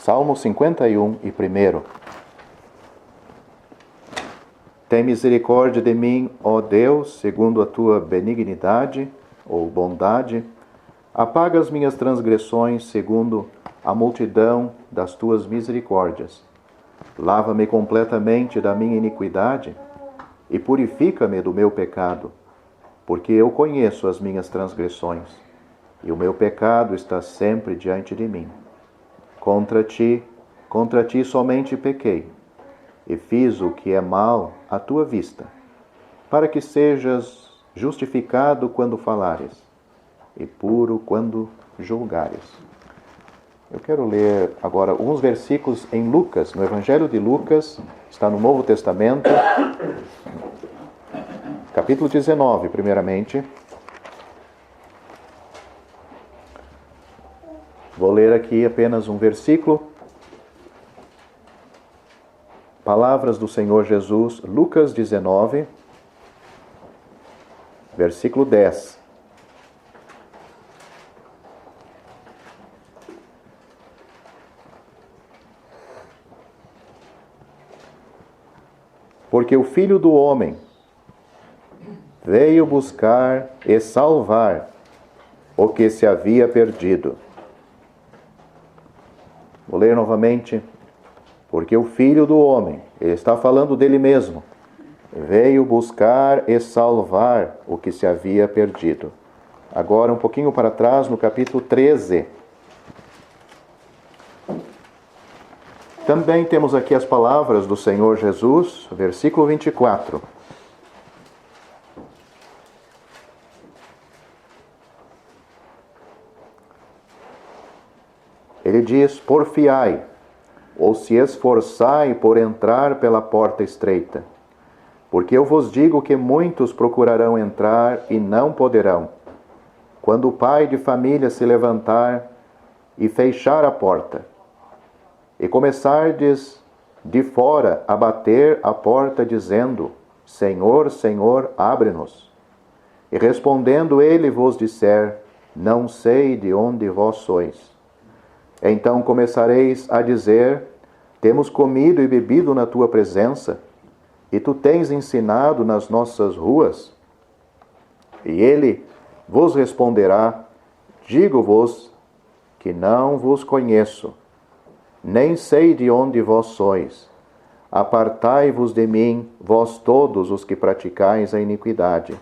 Salmo 51 e 1. Tem misericórdia de mim, ó Deus, segundo a tua benignidade ou bondade. Apaga as minhas transgressões segundo a multidão das tuas misericórdias. Lava-me completamente da minha iniquidade e purifica-me do meu pecado, porque eu conheço as minhas transgressões e o meu pecado está sempre diante de mim. Contra ti somente pequei, e fiz o que é mal à tua vista, para que sejas justificado quando falares, e puro quando julgares. Eu quero ler agora alguns versículos em Lucas, no Evangelho de Lucas, está no Novo Testamento, capítulo 19, primeiramente. Vou ler aqui apenas um versículo. Palavras do Senhor Jesus, Lucas 19, versículo 10. Porque o Filho do Homem veio buscar e salvar o que se havia perdido. Vou ler novamente. Porque o Filho do Homem, ele está falando dele mesmo, veio buscar e salvar o que se havia perdido. Agora, um pouquinho para trás, no capítulo 13. Também temos aqui as palavras do Senhor Jesus, versículo 24. Ele diz: porfiai, ou se esforçai por entrar pela porta estreita. Porque eu vos digo que muitos procurarão entrar e não poderão. Quando o pai de família se levantar e fechar a porta, e começardes de fora a bater a porta, dizendo: Senhor, Senhor, abre-nos. E respondendo ele vos disser: não sei de onde vós sois. Então começareis a dizer: temos comido e bebido na tua presença, e tu tens ensinado nas nossas ruas. E ele vos responderá: digo-vos que não vos conheço, nem sei de onde vós sois. Apartai-vos de mim, vós todos os que praticais a iniquidade.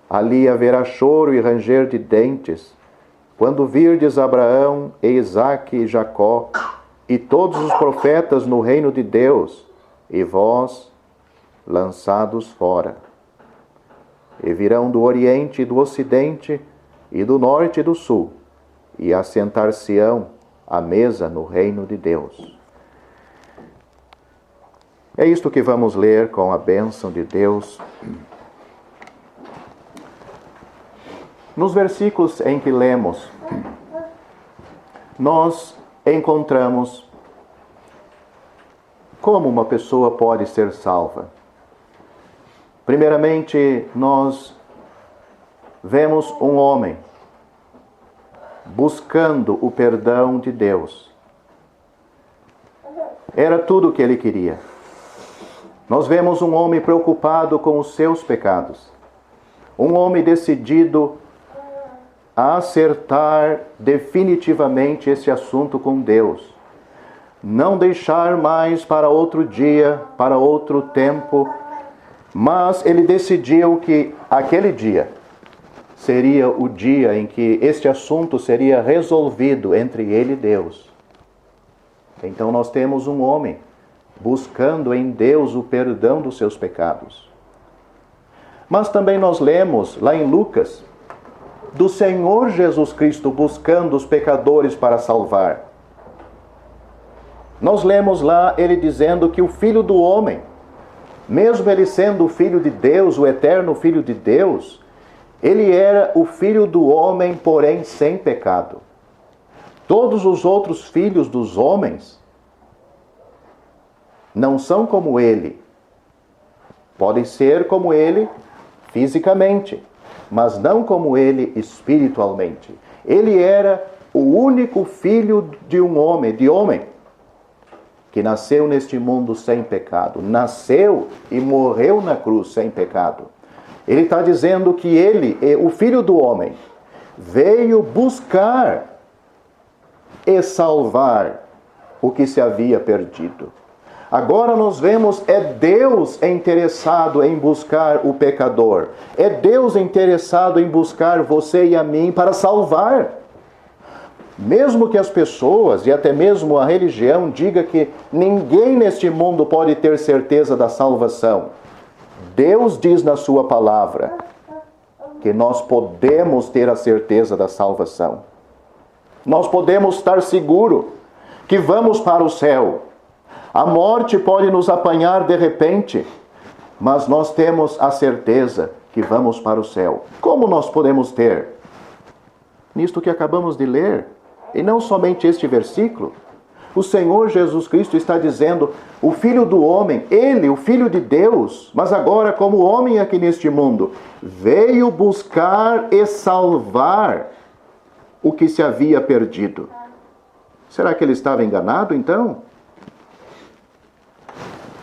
Ali haverá choro e ranger de dentes, quando virdes Abraão e Isaque e Jacó, e todos os profetas no reino de Deus, e vós lançados fora. E virão do Oriente e do Ocidente, e do Norte e do Sul, e assentar-se-ão à mesa no reino de Deus. É isto que vamos ler com a bênção de Deus. Nos versículos em que lemos, nós encontramos como uma pessoa pode ser salva. Primeiramente, nós vemos um homem buscando o perdão de Deus. Era tudo o que ele queria. Nós vemos um homem preocupado com os seus pecados. Um homem decidido a acertar definitivamente esse assunto com Deus. Não deixar mais para outro dia, para outro tempo, mas ele decidiu que aquele dia seria o dia em que este assunto seria resolvido entre ele e Deus. Então nós temos um homem buscando em Deus o perdão dos seus pecados. Mas também nós lemos lá em Lucas do Senhor Jesus Cristo buscando os pecadores para salvar. Nós lemos lá ele dizendo que o Filho do Homem, mesmo ele sendo o Filho de Deus, o eterno Filho de Deus, ele era o Filho do Homem, porém sem pecado. Todos os outros filhos dos homens não são como ele. Podem ser como ele fisicamente, mas não como ele espiritualmente. Ele era o único filho de um homem, que nasceu neste mundo sem pecado, nasceu e morreu na cruz sem pecado. Ele está dizendo que ele, o Filho do Homem, veio buscar e salvar o que se havia perdido. Agora nós vemos, é Deus interessado em buscar o pecador. É Deus interessado em buscar você e a mim para salvar. Mesmo que as pessoas e até mesmo a religião diga que ninguém neste mundo pode ter certeza da salvação, Deus diz na sua palavra que nós podemos ter a certeza da salvação. Nós podemos estar seguros que vamos para o céu. A morte pode nos apanhar de repente, mas nós temos a certeza que vamos para o céu. Como nós podemos ter? Nisto que acabamos de ler. E não somente este versículo. O Senhor Jesus Cristo está dizendo, o Filho do Homem, Ele, o Filho de Deus, mas agora como homem aqui neste mundo, veio buscar e salvar o que se havia perdido. Será que ele estava enganado então?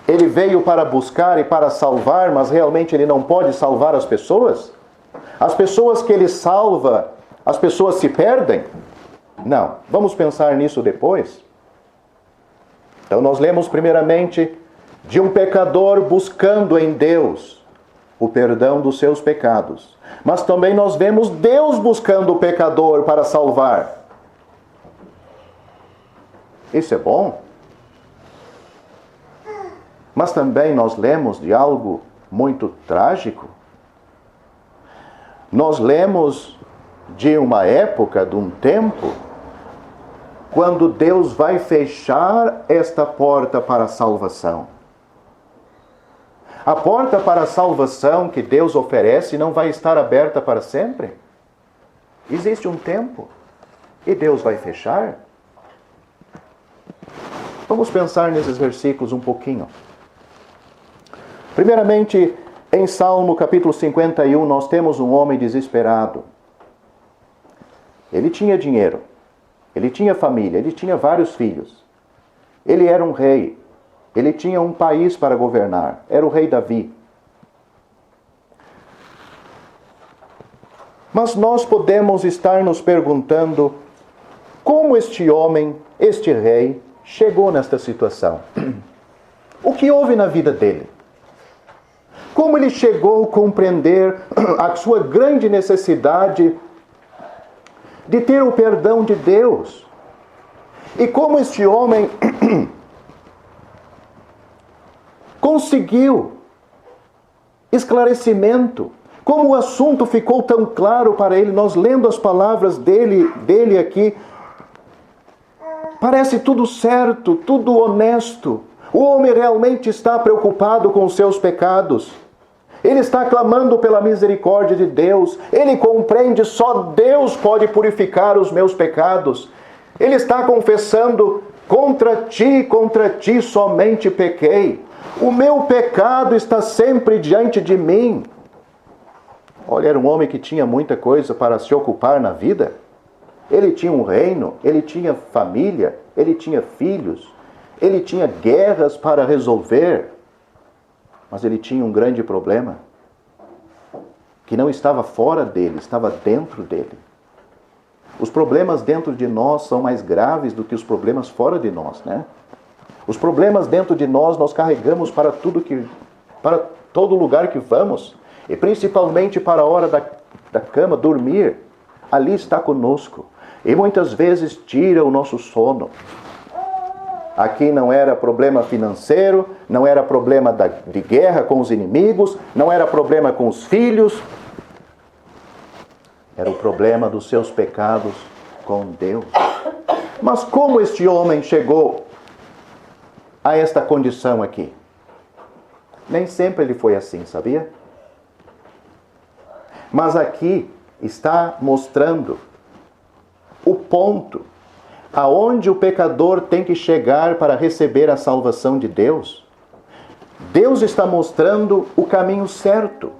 Ele veio para buscar e para salvar, mas realmente ele não pode salvar as pessoas? As pessoas que ele salva, as pessoas se perdem? Não. Vamos pensar nisso depois. Então nós lemos primeiramente de um pecador buscando em Deus o perdão dos seus pecados. Mas também nós vemos Deus buscando o pecador para salvar. Isso é bom. Mas também nós lemos de algo muito trágico. Nós lemos de uma época, de um tempo, quando Deus vai fechar esta porta para a salvação. A porta para a salvação que Deus oferece não vai estar aberta para sempre. Existe um tempo e Deus vai fechar. Vamos pensar nesses versículos um pouquinho. Primeiramente, em Salmo capítulo 51, nós temos um homem desesperado. Ele tinha dinheiro, ele tinha família, ele tinha vários filhos. Ele era um rei, ele tinha um país para governar, era o rei Davi. Mas nós podemos estar nos perguntando como este homem, este rei, chegou nesta situação. O que houve na vida dele? Como ele chegou a compreender a sua grande necessidade de ter o perdão de Deus? E como este homem conseguiu esclarecimento? Como o assunto ficou tão claro para ele? Nós lendo as palavras dele aqui, parece tudo certo, tudo honesto. O homem realmente está preocupado com os seus pecados. Ele está clamando pela misericórdia de Deus. Ele compreende, só Deus pode purificar os meus pecados. Ele está confessando, contra ti somente pequei. O meu pecado está sempre diante de mim. Olha, era um homem que tinha muita coisa para se ocupar na vida. Ele tinha um reino, ele tinha família, ele tinha filhos, ele tinha guerras para resolver. Mas ele tinha um grande problema, que não estava fora dele, estava dentro dele. Os problemas dentro de nós são mais graves do que os problemas fora de nós, né? Os problemas dentro de nós carregamos para todo lugar que vamos, e principalmente para a hora da cama, dormir. Ali está conosco, e muitas vezes tira o nosso sono. Aqui não era problema financeiro, não era problema de guerra com os inimigos, não era problema com os filhos. Era o problema dos seus pecados com Deus. Mas como este homem chegou a esta condição aqui? Nem sempre ele foi assim, sabia? Mas aqui está mostrando o ponto aonde o pecador tem que chegar para receber a salvação de Deus. Deus está mostrando o caminho certo,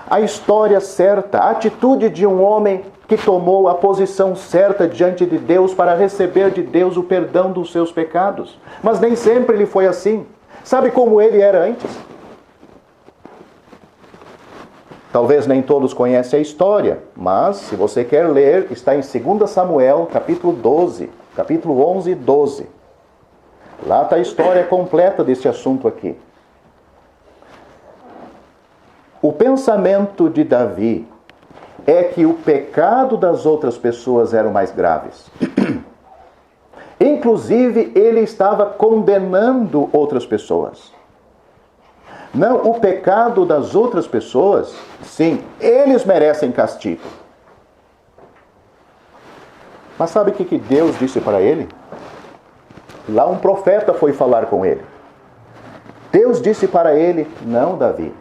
a história certa, a atitude de um homem que tomou a posição certa diante de Deus para receber de Deus o perdão dos seus pecados. Mas nem sempre ele foi assim. Sabe como ele era antes? Talvez nem todos conhecem a história, mas se você quer ler, está em 2 Samuel, capítulo 12, capítulo 11 e 12. Lá está a história completa desse assunto aqui. O pensamento de Davi é que o pecado das outras pessoas eram mais graves. Inclusive, ele estava condenando outras pessoas. Não, o pecado das outras pessoas, sim, eles merecem castigo. Mas sabe o que Deus disse para ele? Lá um profeta foi falar com ele. Deus disse para ele: não, Davi,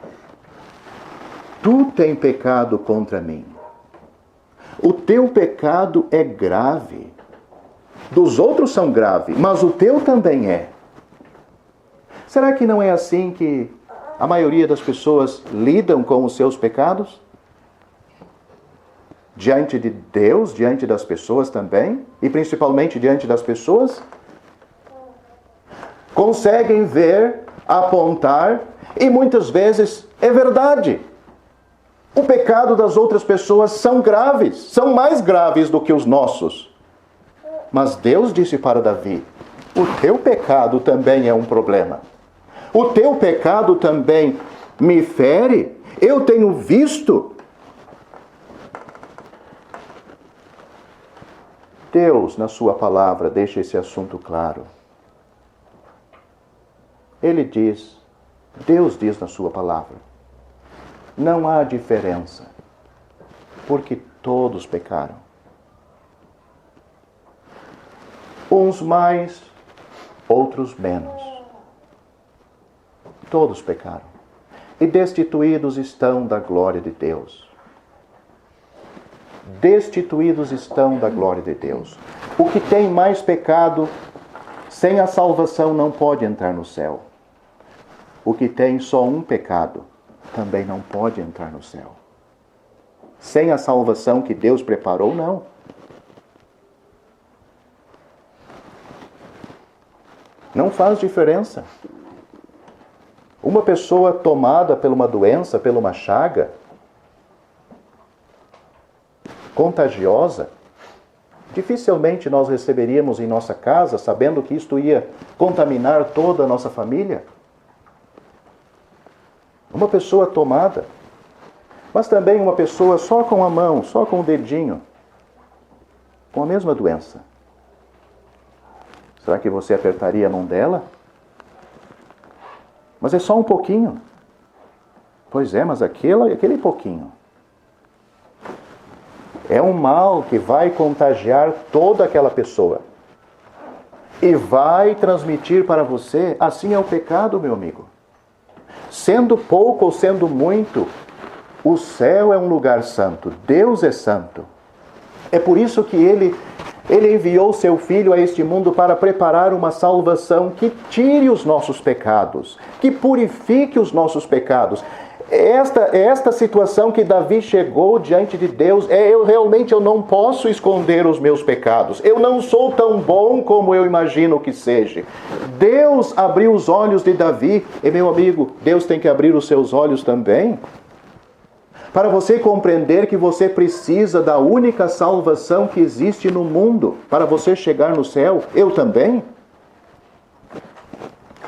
tu tens pecado contra mim. O teu pecado é grave. Dos outros são graves, mas o teu também é. Será que não é assim que a maioria das pessoas lidam com os seus pecados? Diante de Deus, diante das pessoas também, e principalmente diante das pessoas? Conseguem ver, apontar, e muitas vezes é verdade. O pecado das outras pessoas são graves, são mais graves do que os nossos. Mas Deus disse para Davi: o teu pecado também é um problema. O teu pecado também me fere. Eu tenho visto. Deus, na sua palavra, deixa esse assunto claro. Deus diz na sua palavra: não há diferença, porque todos pecaram. Uns mais, outros menos. Todos pecaram. E destituídos estão da glória de Deus. Destituídos estão da glória de Deus. O que tem mais pecado, sem a salvação, não pode entrar no céu. O que tem só um pecado, também não pode entrar no céu. Sem a salvação que Deus preparou, não. Não faz diferença. Uma pessoa tomada por uma doença, por uma chaga contagiosa, dificilmente nós receberíamos em nossa casa, sabendo que isto ia contaminar toda a nossa família. Uma pessoa tomada, mas também uma pessoa só com a mão, só com o dedinho, com a mesma doença. Será que você apertaria a mão dela? Mas é só um pouquinho. Pois é, mas aquele pouquinho é um mal que vai contagiar toda aquela pessoa e vai transmitir para você. Assim é o pecado, meu amigo. Sendo pouco ou sendo muito, o céu é um lugar santo. Deus é santo. É por isso que Ele enviou seu Filho a este mundo para preparar uma salvação que tire os nossos pecados, que purifique os nossos pecados. Esta situação que Davi chegou diante de Deus, eu não posso esconder os meus pecados. Eu não sou tão bom como eu imagino que seja. Deus abriu os olhos de Davi, e meu amigo, Deus tem que abrir os seus olhos também, para você compreender que você precisa da única salvação que existe no mundo, para você chegar no céu. Eu também.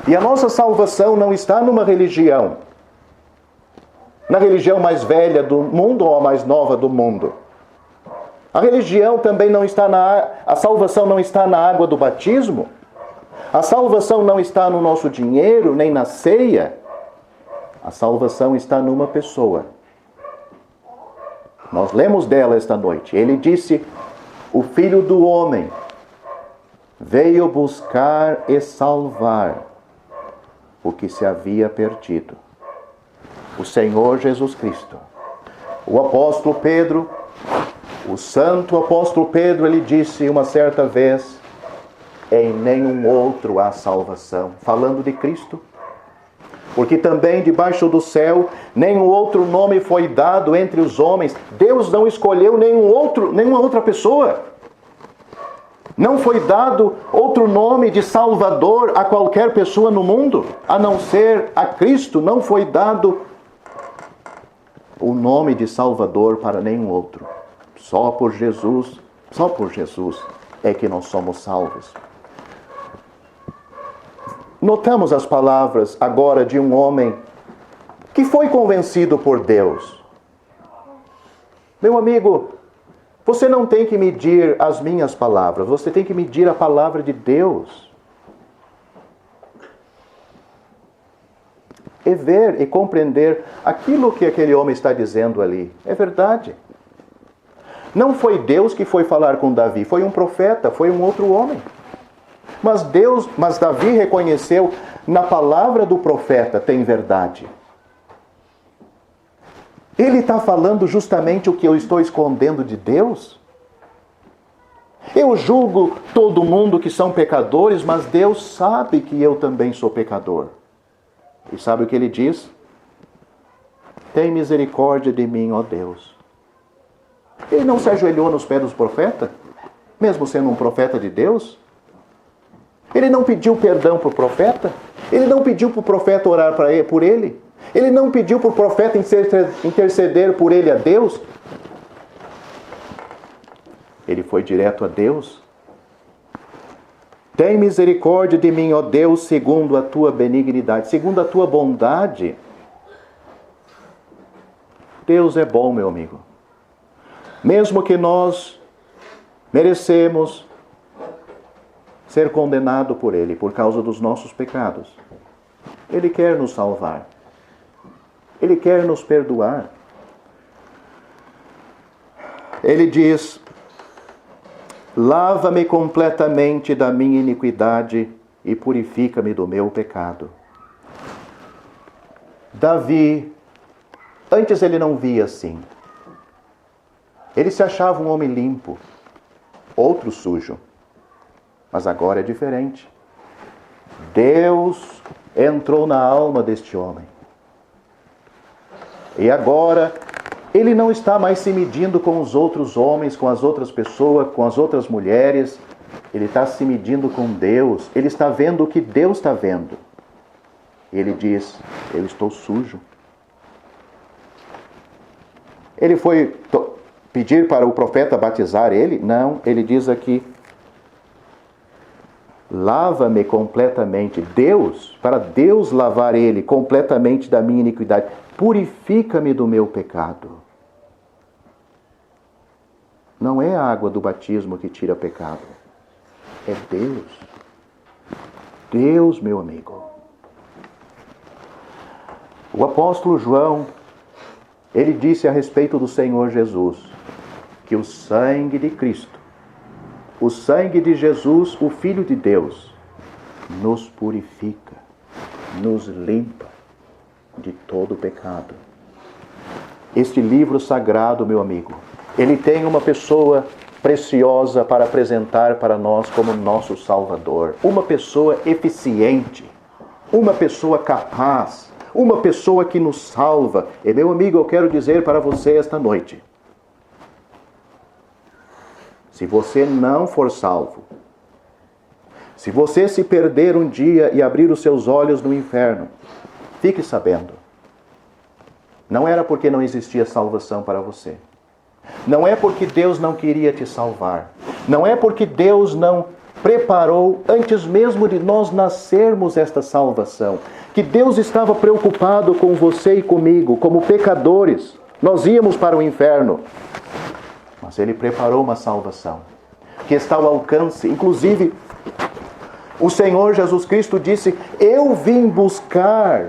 E a nossa salvação não está numa religião, na religião mais velha do mundo ou a mais nova do mundo. A religião também não está a salvação não está na água do batismo. A salvação não está no nosso dinheiro, nem na ceia. A salvação está numa pessoa. Nós lemos dela esta noite. Ele disse: o Filho do Homem veio buscar e salvar o que se havia perdido. O Senhor Jesus Cristo. O apóstolo Pedro, o santo apóstolo Pedro, ele disse uma certa vez: em nenhum outro há salvação. Falando de Cristo. Porque também debaixo do céu nenhum outro nome foi dado entre os homens. Deus não escolheu nenhuma outra pessoa. Não foi dado outro nome de Salvador a qualquer pessoa no mundo, a não ser a Cristo. Não foi dado o nome de Salvador para nenhum outro. Só por Jesus é que nós somos salvos. Notamos as palavras agora de um homem que foi convencido por Deus. Meu amigo, você não tem que medir as minhas palavras, você tem que medir a palavra de Deus. E ver e compreender aquilo que aquele homem está dizendo ali. É verdade. Não foi Deus que foi falar com Davi, foi um profeta, foi um outro homem. Mas Davi reconheceu, na palavra do profeta tem verdade. Ele está falando justamente o que eu estou escondendo de Deus? Eu julgo todo mundo que são pecadores, mas Deus sabe que eu também sou pecador. E sabe o que ele diz? Tem misericórdia de mim, ó Deus. Ele não se ajoelhou nos pés dos profetas, mesmo sendo um profeta de Deus? Ele não pediu perdão para o profeta? Ele não pediu para o profeta orar por ele? Ele não pediu para o profeta interceder por ele a Deus? Ele foi direto a Deus. Tem misericórdia de mim, ó Deus, segundo a tua benignidade, segundo a tua bondade. Deus é bom, meu amigo. Mesmo que nós merecemos ser condenado por Ele por causa dos nossos pecados, Ele quer nos salvar. Ele quer nos perdoar. Ele diz: lava-me completamente da minha iniquidade e purifica-me do meu pecado. Davi, antes ele não via assim. Ele se achava um homem limpo, outro sujo. Mas agora é diferente. Deus entrou na alma deste homem. E agora, ele não está mais se medindo com os outros homens, com as outras pessoas, com as outras mulheres. Ele está se medindo com Deus. Ele está vendo o que Deus está vendo. Ele diz: eu estou sujo. Ele foi pedir para o profeta batizar ele? Não, ele diz aqui: lava-me completamente. Para Deus lavar ele completamente da minha iniquidade. Purifica-me do meu pecado. Não é a água do batismo que tira pecado. É Deus. Deus, meu amigo. O apóstolo João, ele disse a respeito do Senhor Jesus, que o sangue de Cristo, o sangue de Jesus, o Filho de Deus, nos purifica, nos limpa de todo pecado. Este livro sagrado, meu amigo, ele tem uma pessoa preciosa para apresentar para nós como nosso Salvador. Uma pessoa eficiente, uma pessoa capaz, uma pessoa que nos salva. E, meu amigo, eu quero dizer para você esta noite: se você não for salvo, se você se perder um dia e abrir os seus olhos no inferno, fique sabendo, não era porque não existia salvação para você. Não é porque Deus não queria te salvar. Não é porque Deus não preparou, antes mesmo de nós nascermos, esta salvação. Que Deus estava preocupado com você e comigo, como pecadores. Nós íamos para o inferno. Mas Ele preparou uma salvação que está ao alcance. Inclusive, o Senhor Jesus Cristo disse: eu vim buscar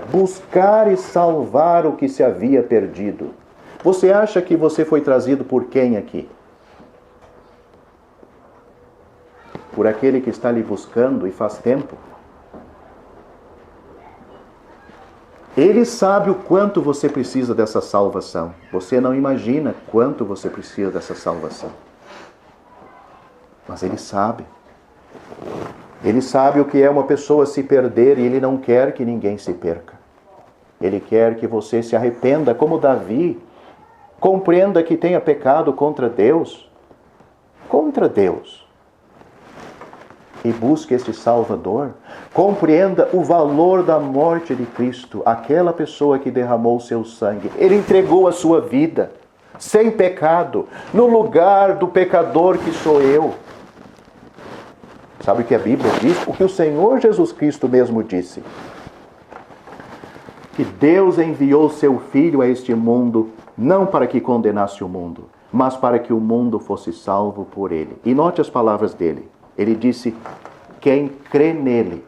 e salvar o que se havia perdido. Você acha que você foi trazido por quem aqui? Por aquele que está lhe buscando e faz tempo? Ele sabe o quanto você precisa dessa salvação. Você não imagina quanto você precisa dessa salvação. Mas Ele sabe. Ele sabe o que é uma pessoa se perder e Ele não quer que ninguém se perca. Ele quer que você se arrependa como Davi. Compreenda que tenha pecado contra Deus. Contra Deus. E busque este Salvador. Compreenda o valor da morte de Cristo. Aquela pessoa que derramou o seu sangue. Ele entregou a sua vida. Sem pecado. No lugar do pecador que sou eu. Sabe o que a Bíblia diz? O que o Senhor Jesus Cristo mesmo disse. Que Deus enviou seu Filho a este mundo, não para que condenasse o mundo, mas para que o mundo fosse salvo por ele. E note as palavras dele. Ele disse, quem crê nele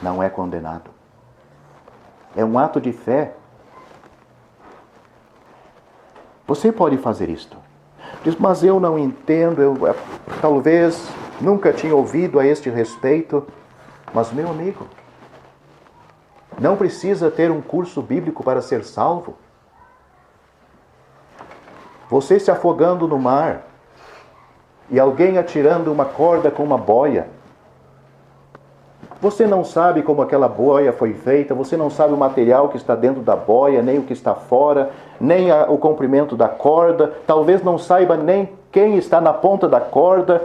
não é condenado. É um ato de fé. Você pode fazer isto. Diz, mas eu não entendo, eu talvez nunca tinha ouvido a este respeito. Mas, meu amigo, não precisa ter um curso bíblico para ser salvo. Você se afogando no mar e alguém atirando uma corda com uma boia. Você não sabe como aquela boia foi feita, você não sabe o material que está dentro da boia, nem o que está fora, nem o comprimento da corda, talvez não saiba nem quem está na ponta da corda.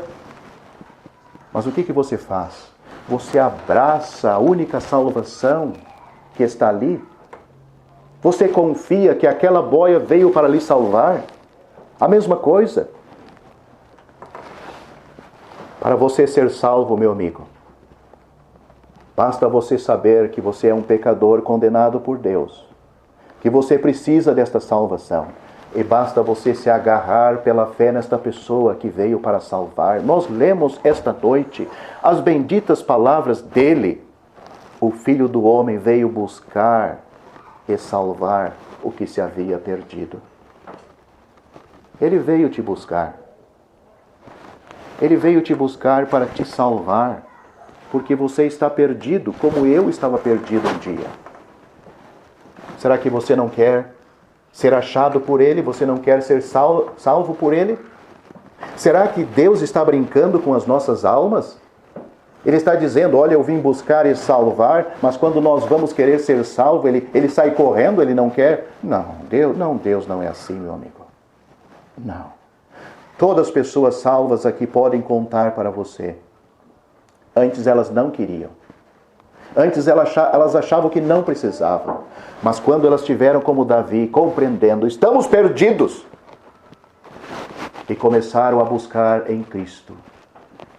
Mas o que você faz? Você abraça a única salvação que está ali. Você confia que aquela boia veio para lhe salvar. A mesma coisa. Para você ser salvo, meu amigo, basta você saber que você é um pecador condenado por Deus, que você precisa desta salvação, e basta você se agarrar pela fé nesta pessoa que veio para salvar. Nós lemos esta noite as benditas palavras dele. O Filho do Homem veio buscar e salvar o que se havia perdido. Ele veio te buscar. Ele veio te buscar para te salvar, porque você está perdido, como eu estava perdido um dia. Será que você não quer ser achado por Ele? Você não quer ser salvo por Ele? Será que Deus está brincando com as nossas almas? Ele está dizendo, olha, eu vim buscar e salvar, mas quando nós vamos querer ser salvo, ele sai correndo, ele não quer? Não, Deus não é assim, meu amigo. Não. Todas as pessoas salvas aqui podem contar para você. Antes elas não queriam. Antes elas achavam que não precisavam. Mas quando elas tiveram como Davi, compreendendo, estamos perdidos, e começaram a buscar em Cristo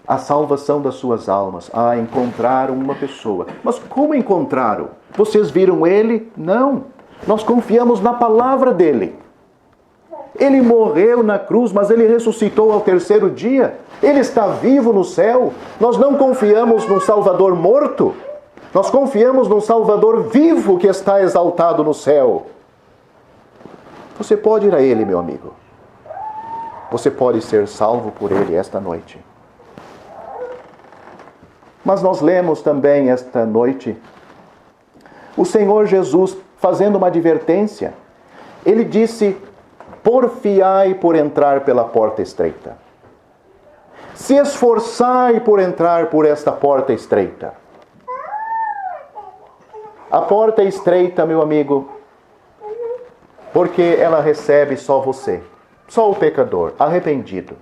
a salvação das suas almas. Encontraram uma pessoa. Mas como encontraram? Vocês viram Ele? Não. Nós confiamos na palavra dEle. Ele morreu na cruz, mas Ele ressuscitou ao terceiro dia. Ele está vivo no céu. Nós não confiamos num Salvador morto. Nós confiamos num Salvador vivo que está exaltado no céu. Você pode ir a Ele, meu amigo. Você pode ser salvo por Ele esta noite. Mas nós lemos também esta noite o Senhor Jesus fazendo uma advertência. Ele disse, porfiai por entrar pela porta estreita. Se esforçai por entrar por esta porta estreita. A porta é estreita, meu amigo, porque ela recebe só você, só o pecador, arrependido.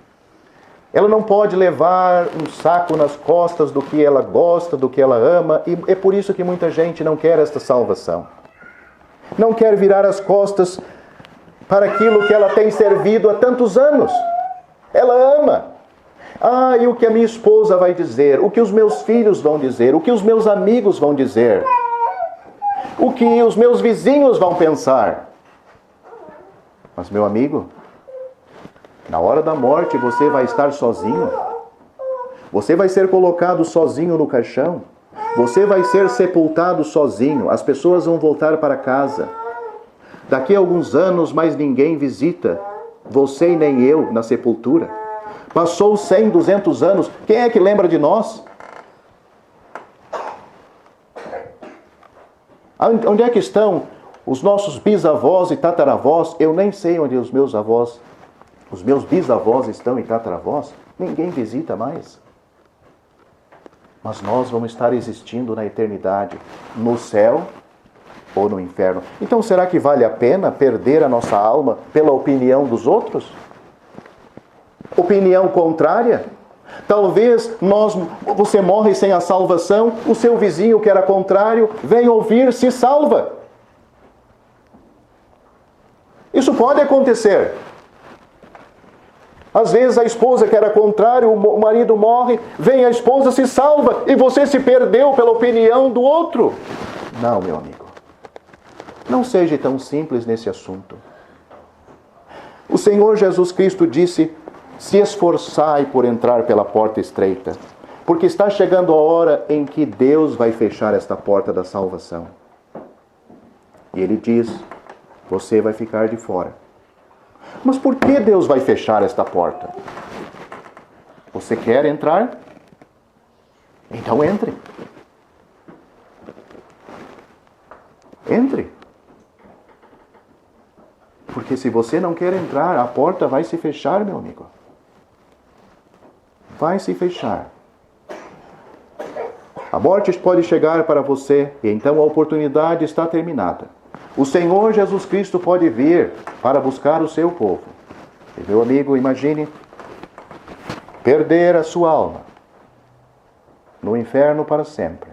Ela não pode levar um saco nas costas do que ela gosta, do que ela ama, e é por isso que muita gente não quer esta salvação. Não quer virar as costas para aquilo que ela tem servido há tantos anos. Ela ama. E o que a minha esposa vai dizer, o que os meus filhos vão dizer, o que os meus amigos vão dizer, o que os meus vizinhos vão pensar. Mas, meu amigo, na hora da morte você vai estar sozinho. Você vai ser colocado sozinho no caixão. Você vai ser sepultado sozinho. As pessoas vão voltar para casa. Daqui a alguns anos, mais ninguém visita você e nem eu na sepultura. Passou 100, 200 anos. Quem é que lembra de nós? Onde é que estão os nossos bisavós e tataravós? Eu nem sei onde os meus avós, os meus bisavós estão e tataravós. Ninguém visita mais. Mas nós vamos estar existindo na eternidade, no céu ou no inferno. Então, será que vale a pena perder a nossa alma pela opinião dos outros? Opinião contrária? Talvez você morre sem a salvação, o seu vizinho que era contrário vem ouvir, se salva. Isso pode acontecer. Às vezes a esposa que era contrária, o marido morre, vem a esposa, se salva e você se perdeu pela opinião do outro. Não, meu amigo. Não seja tão simples nesse assunto. O Senhor Jesus Cristo disse: se esforçai por entrar pela porta estreita, porque está chegando a hora em que Deus vai fechar esta porta da salvação. E Ele diz: você vai ficar de fora. Mas por que Deus vai fechar esta porta? Você quer entrar? Então entre. Entre. Porque se você não quer entrar, a porta vai se fechar, meu amigo. Vai se fechar. A morte pode chegar para você e então a oportunidade está terminada. O Senhor Jesus Cristo pode vir para buscar o seu povo. E, meu amigo, imagine perder a sua alma no inferno para sempre.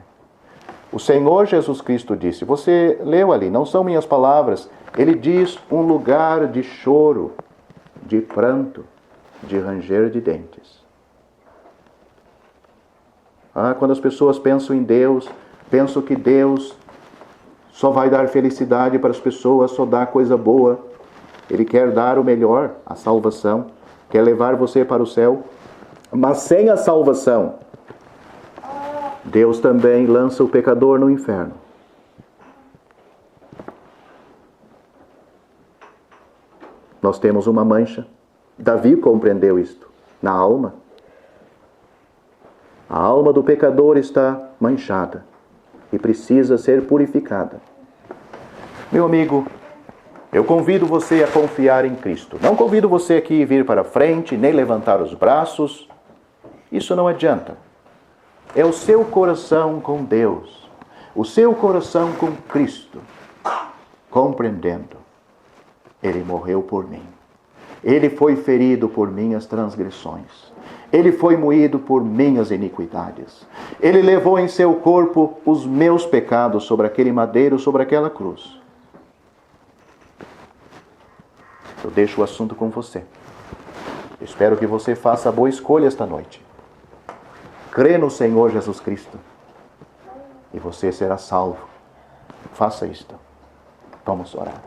O Senhor Jesus Cristo disse, você leu ali, não são minhas palavras, Ele diz um lugar de choro, de pranto, de ranger de dentes. Quando as pessoas pensam em Deus, pensam que Deus só vai dar felicidade para as pessoas, só dá coisa boa. Ele quer dar o melhor, a salvação, quer levar você para o céu. Mas sem a salvação, Deus também lança o pecador no inferno. Nós temos uma mancha. Davi compreendeu isto na alma. A alma do pecador está manchada e precisa ser purificada. Meu amigo, eu convido você a confiar em Cristo. Não convido você aqui a vir para frente, nem levantar os braços. Isso não adianta. É o seu coração com Deus, o seu coração com Cristo, compreendendo. Ele morreu por mim. Ele foi ferido por minhas transgressões. Ele foi moído por minhas iniquidades. Ele levou em seu corpo os meus pecados sobre aquele madeiro, sobre aquela cruz. Eu deixo o assunto com você. Espero que você faça a boa escolha esta noite. Crê no Senhor Jesus Cristo e você será salvo. Faça isto. Vamos orar.